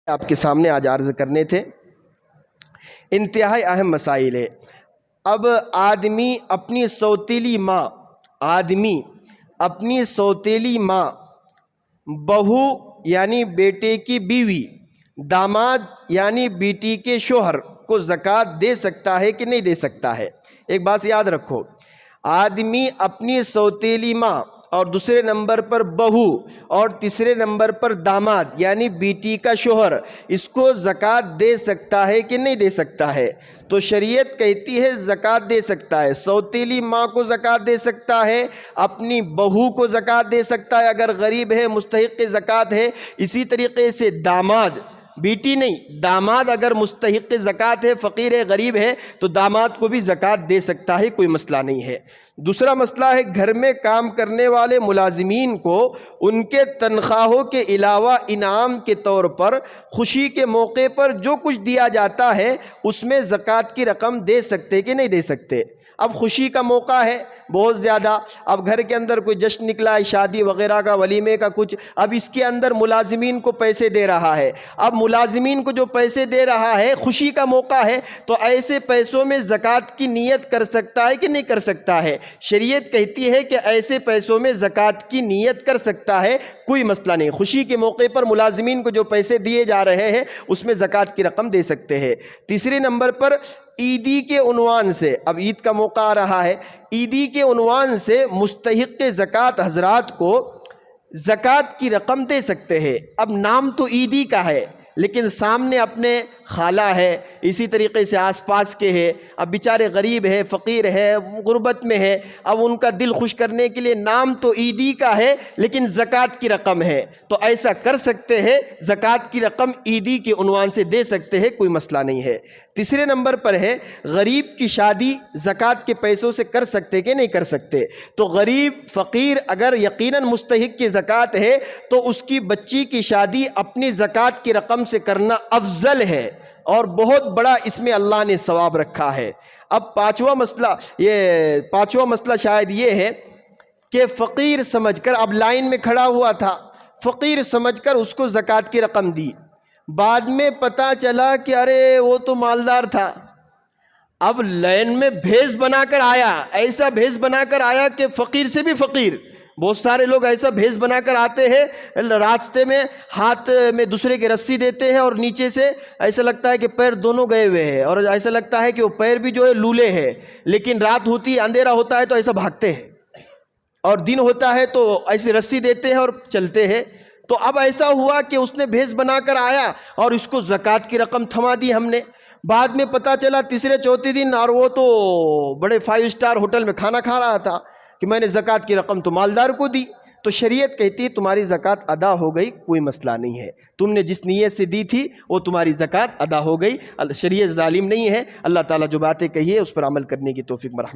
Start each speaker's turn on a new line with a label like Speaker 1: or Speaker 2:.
Speaker 1: آپ کے سامنے آج عرض کرنے تھے، انتہائی اہم مسائل ہے۔ اب آدمی اپنی سوتیلی ماں، بہو یعنی بیٹے کی بیوی، داماد یعنی بیٹی کے شوہر کو زکوٰۃ دے سکتا ہے کہ نہیں دے سکتا ہے؟ ایک بات یاد رکھو، آدمی اپنی سوتیلی ماں اور دوسرے نمبر پر بہو اور تیسرے نمبر پر داماد یعنی بیٹی کا شوہر، اس کو زکوٰۃ دے سکتا ہے کہ نہیں دے سکتا ہے؟ تو شریعت کہتی ہے زکوٰۃ دے سکتا ہے۔ سوتیلی ماں کو زکوٰۃ دے سکتا ہے، اپنی بہو کو زکوٰۃ دے سکتا ہے اگر غریب ہے، مستحق زکوٰۃ ہے۔ اسی طریقے سے داماد، بیٹی نہیں، داماد اگر مستحق زکوٰۃ ہے، فقیر ہے، غریب ہے، تو داماد کو بھی زکوٰۃ دے سکتا ہے، کوئی مسئلہ نہیں ہے۔ دوسرا مسئلہ ہے گھر میں کام کرنے والے ملازمین کو ان کے تنخواہوں کے علاوہ انعام کے طور پر خوشی کے موقع پر جو کچھ دیا جاتا ہے اس میں زکوٰۃ کی رقم دے سکتے کہ نہیں دے سکتے؟ اب خوشی کا موقع ہے بہت زیادہ، اب گھر کے اندر کوئی جشن نکلا ہے، شادی وغیرہ کا، ولیمے کا کچھ، اب اس کے اندر ملازمین کو پیسے دے رہا ہے۔ اب ملازمین کو جو پیسے دے رہا ہے، خوشی کا موقع ہے، تو ایسے پیسوں میں زکوٰۃ کی نیت کر سکتا ہے کہ نہیں کر سکتا ہے؟ شریعت کہتی ہے کہ ایسے پیسوں میں زکوٰۃ کی نیت کر سکتا ہے، کوئی مسئلہ نہیں۔ خوشی کے موقع پر ملازمین کو جو پیسے دیے جا رہے ہیں اس میں زکوٰۃ کی رقم دے سکتے ہیں۔ تیسرے نمبر پر عیدی کے عنوان سے، اب عید کا موقع آ رہا ہے، عیدی کے عنوان سے مستحق زکوٰۃ حضرات کو زکوٰۃ کی رقم دے سکتے ہیں۔ اب نام تو عیدی کا ہے لیکن سامنے اپنے خالہ ہے، اسی طریقے سے آس پاس کے ہے، اب بیچارے غریب ہے، فقیر ہے، غربت میں ہے، اب ان کا دل خوش کرنے کے لیے نام تو عیدی کا ہے لیکن زکوٰۃ کی رقم ہے، تو ایسا کر سکتے ہیں، زکوٰۃ کی رقم عیدی کے عنوان سے دے سکتے ہیں، کوئی مسئلہ نہیں ہے۔ تیسرے نمبر پر ہے غریب کی شادی زکوٰۃ کے پیسوں سے کر سکتے کہ نہیں کر سکتے؟ تو غریب فقیر اگر یقیناً مستحق کی زکوٰۃ ہے تو اس کی بچی کی شادی اپنی زکوٰۃ کی رقم سے کرنا افضل ہے، اور بہت بڑا اس میں اللہ نے ثواب رکھا ہے۔ اب پانچواں مسئلہ شاید یہ ہے کہ فقیر سمجھ کر، اب لائن میں کھڑا ہوا تھا، فقیر سمجھ کر اس کو زکوٰۃ کی رقم دی، بعد میں پتہ چلا کہ ارے وہ تو مالدار تھا، اب لائن میں بھیس بنا کر آیا، ایسا بھیس بنا کر آیا کہ فقیر سے بھی فقیر۔ بہت سارے لوگ ایسا بھیس بنا کر آتے ہیں، راستے میں ہاتھ میں دوسرے کے رسی دیتے ہیں اور نیچے سے ایسا لگتا ہے کہ پیر دونوں گئے ہوئے ہیں، اور ایسا لگتا ہے کہ وہ پیر بھی جو ہے لولے ہیں، لیکن رات ہوتی ہے، اندھیرا ہوتا ہے تو ایسا بھاگتے ہیں، اور دن ہوتا ہے تو ایسی رسی دیتے ہیں اور چلتے ہیں۔ تو اب ایسا ہوا کہ اس نے بھیس بنا کر آیا اور اس کو زکوٰۃ کی رقم تھما دی ہم نے، بعد میں پتہ چلا تیسرے چوتھے دن، اور وہ تو بڑے 5 اسٹار ہوٹل میں کھانا کھا رہا تھا کہ میں نے زکوٰۃ کی رقم تو مالدار کو دی۔ تو شریعت کہتی ہے تمہاری زکوٰۃ ادا ہو گئی، کوئی مسئلہ نہیں ہے، تم نے جس نیت سے دی تھی وہ تمہاری زکوٰۃ ادا ہو گئی۔ شریعت ظالم نہیں ہے، اللہ تعالیٰ جو باتیں کہی ہے اس پر عمل کرنے کی توفیق مرحمت۔